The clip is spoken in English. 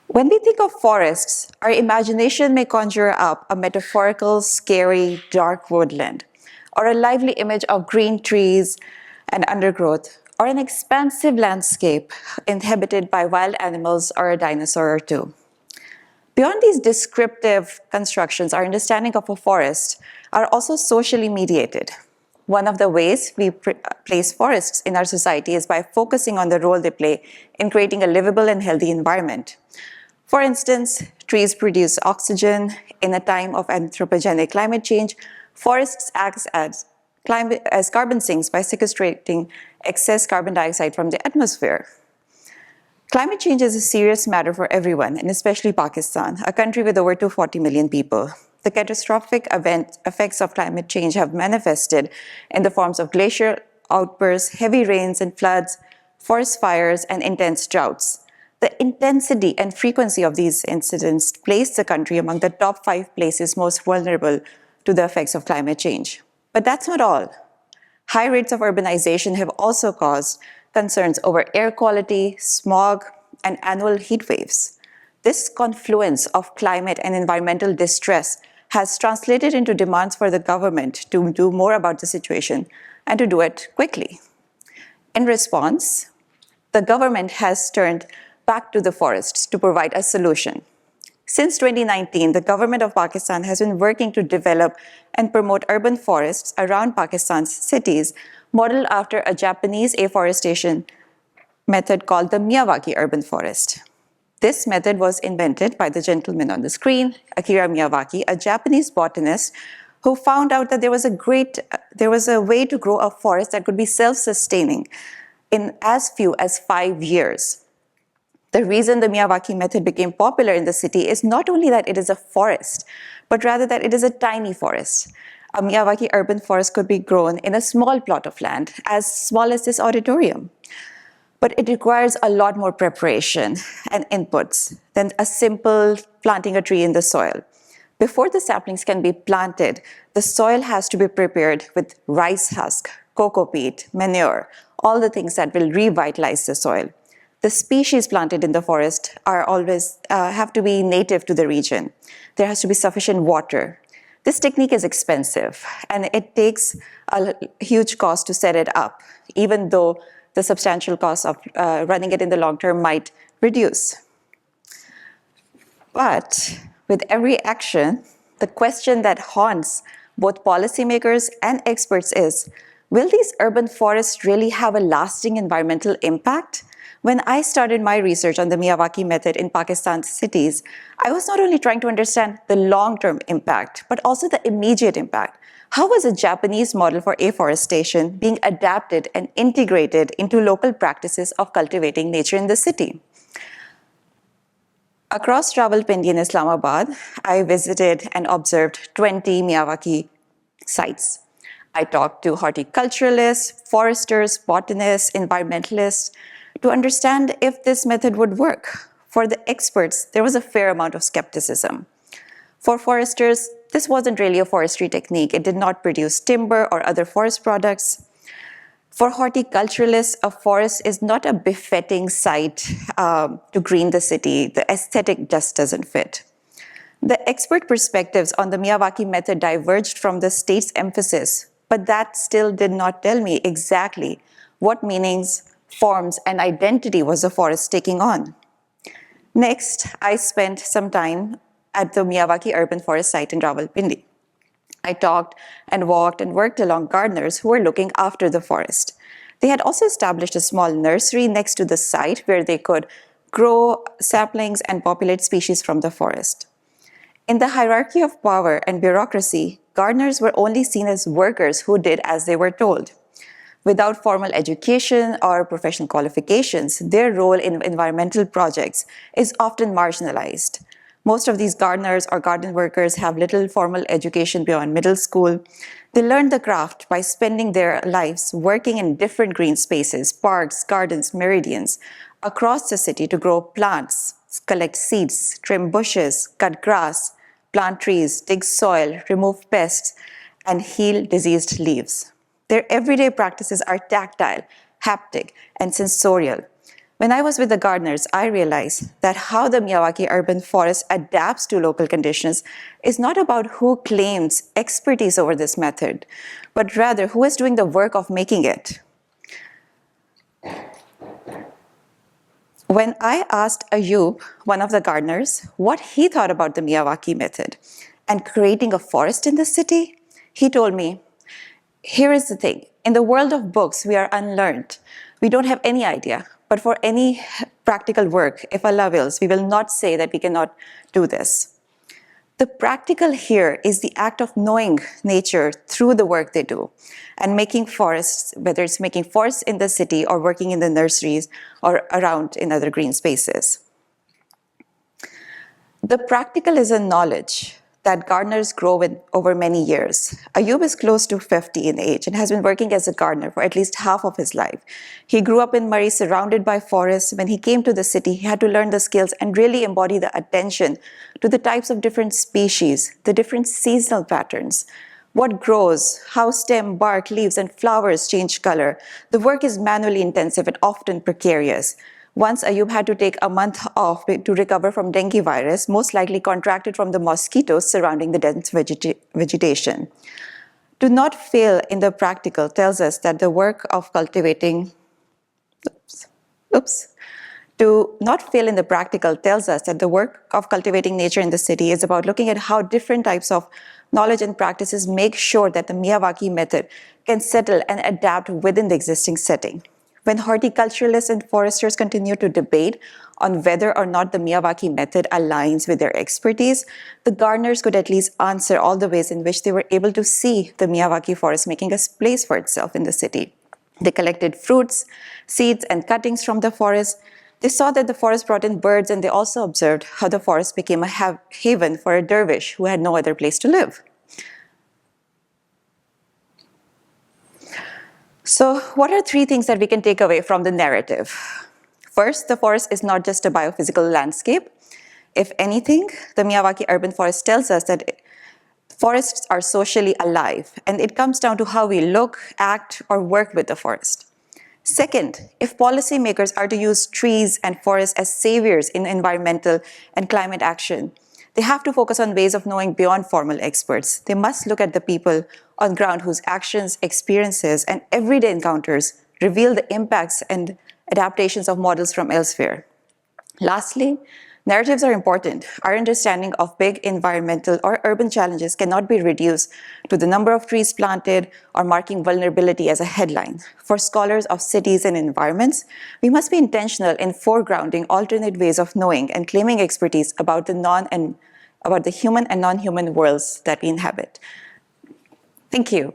When we think of forests, our imagination may conjure up a metaphorical, scary, dark woodland, or a lively image of green trees and undergrowth, or an expansive landscape inhabited by wild animals or a dinosaur or two. Beyond these descriptive constructions, our understanding of a forest are also socially mediated. One of the ways we place forests in our society is by focusing on the role they play in creating a livable and healthy environment. For instance, trees produce oxygen. In a time of anthropogenic climate change, forests act as carbon sinks by sequestrating excess carbon dioxide from the atmosphere. Climate change is a serious matter for everyone, and especially Pakistan, a country with over 240 million people. The catastrophic effects of climate change have manifested in the forms of glacial outbursts, heavy rains and floods, forest fires, and intense droughts. The intensity and frequency of these incidents place the country among the top 5 places most vulnerable to the effects of climate change. But that's not all. High rates of urbanization have also caused concerns over air quality, smog, and annual heat waves. This confluence of climate and environmental distress has translated into demands for the government to do more about the situation and to do it quickly. In response, the government has turned back to the forests to provide a solution. Since 2019, the government of Pakistan has been working to develop and promote urban forests around Pakistan's cities, modeled after a Japanese afforestation method called the Miyawaki urban forest. This method was invented by the gentleman on the screen, Akira Miyawaki, a Japanese botanist who found out that there was a way to grow a forest that could be self-sustaining in as few as 5 years. The reason the Miyawaki method became popular in the city is not only that it is a forest, but rather that it is a tiny forest. A Miyawaki urban forest could be grown in a small plot of land, as small as this auditorium. But it requires a lot more preparation and inputs than a simple planting a tree in the soil. Before the saplings can be planted, the soil has to be prepared with rice husk, cocoa peat, manure, all the things that will revitalize the soil. The species planted in the forest have to be native to the region. There has to be sufficient water. This technique is expensive, and it takes a huge cost to set it up, even though the substantial cost of running it in the long term might reduce. But with every action, the question that haunts both policymakers and experts is, will these urban forests really have a lasting environmental impact? When I started my research on the Miyawaki method in Pakistan's cities, I was not only trying to understand the long-term impact, but also the immediate impact. How was a Japanese model for afforestation being adapted and integrated into local practices of cultivating nature in the city? Across Rawalpindi in Islamabad, I visited and observed 20 Miyawaki sites. I talked to horticulturalists, foresters, botanists, environmentalists, to understand if this method would work. For the experts, there was a fair amount of skepticism. For foresters, this wasn't really a forestry technique. It did not produce timber or other forest products. For horticulturalists, a forest is not a befitting site to green the city. The aesthetic just doesn't fit. The expert perspectives on the Miyawaki method diverged from the state's emphasis, but that still did not tell me exactly what meanings, forms, and identity was the forest taking on. Next, I spent some time at the Miyawaki urban forest site in Rawalpindi. I talked and walked and worked along gardeners who were looking after the forest. They had also established a small nursery next to the site where they could grow saplings and populate species from the forest. In the hierarchy of power and bureaucracy, gardeners were only seen as workers who did as they were told. Without formal education or professional qualifications, their role in environmental projects is often marginalized. Most of these gardeners or garden workers have little formal education beyond middle school. They learn the craft by spending their lives working in different green spaces, parks, gardens, meridians, across the city to grow plants, collect seeds, trim bushes, cut grass, plant trees, dig soil, remove pests, and heal diseased leaves. Their everyday practices are tactile, haptic, and sensorial. When I was with the gardeners, I realized that how the Miyawaki urban forest adapts to local conditions is not about who claims expertise over this method, but rather who is doing the work of making it. When I asked Ayub, one of the gardeners, what he thought about the Miyawaki method and creating a forest in the city, he told me, here is the thing. In the world of books, we are unlearned. We don't have any idea. But for any practical work, if Allah wills, we will not say that we cannot do this. The practical here is the act of knowing nature through the work they do and making forests, whether it's making forests in the city or working in the nurseries or around in other green spaces. The practical is a knowledge that gardeners grow with over many years. Ayub is close to 50 in age and has been working as a gardener for at least half of his life. He grew up in Murray surrounded by forests. When he came to the city, he had to learn the skills and really embody the attention to the types of different species, the different seasonal patterns, what grows, how stem, bark, leaves, and flowers change color. The work is manually intensive and often precarious. Once Ayub had to take a month off to recover from dengue virus, most likely contracted from the mosquitoes surrounding the dense vegetation. To not fail in the practical tells us that the work of cultivating, To not fail in the practical tells us that the work of cultivating nature in the city is about looking at how different types of knowledge and practices make sure that the Miyawaki method can settle and adapt within the existing setting. When horticulturalists and foresters continue to debate on whether or not the Miyawaki method aligns with their expertise, the gardeners could at least answer all the ways in which they were able to see the Miyawaki forest making a place for itself in the city. They collected fruits, seeds, and cuttings from the forest. They saw that the forest brought in birds, and they also observed how the forest became a haven for a dervish who had no other place to live. So, what are three things that we can take away from the narrative? First, the forest is not just a biophysical landscape. If anything, the Miyawaki urban forest tells us that forests are socially alive, and it comes down to how we look, act, or work with the forest. Second, if policymakers are to use trees and forests as saviors in environmental and climate action, they have to focus on ways of knowing beyond formal experts. They must look at the people on ground whose actions, experiences, and everyday encounters reveal the impacts and adaptations of models from elsewhere. Lastly, narratives are important. Our understanding of big environmental or urban challenges cannot be reduced to the number of trees planted or marking vulnerability as a headline. For scholars of cities and environments, we must be intentional in foregrounding alternate ways of knowing and claiming expertise about the human and non-human worlds that we inhabit. Thank you.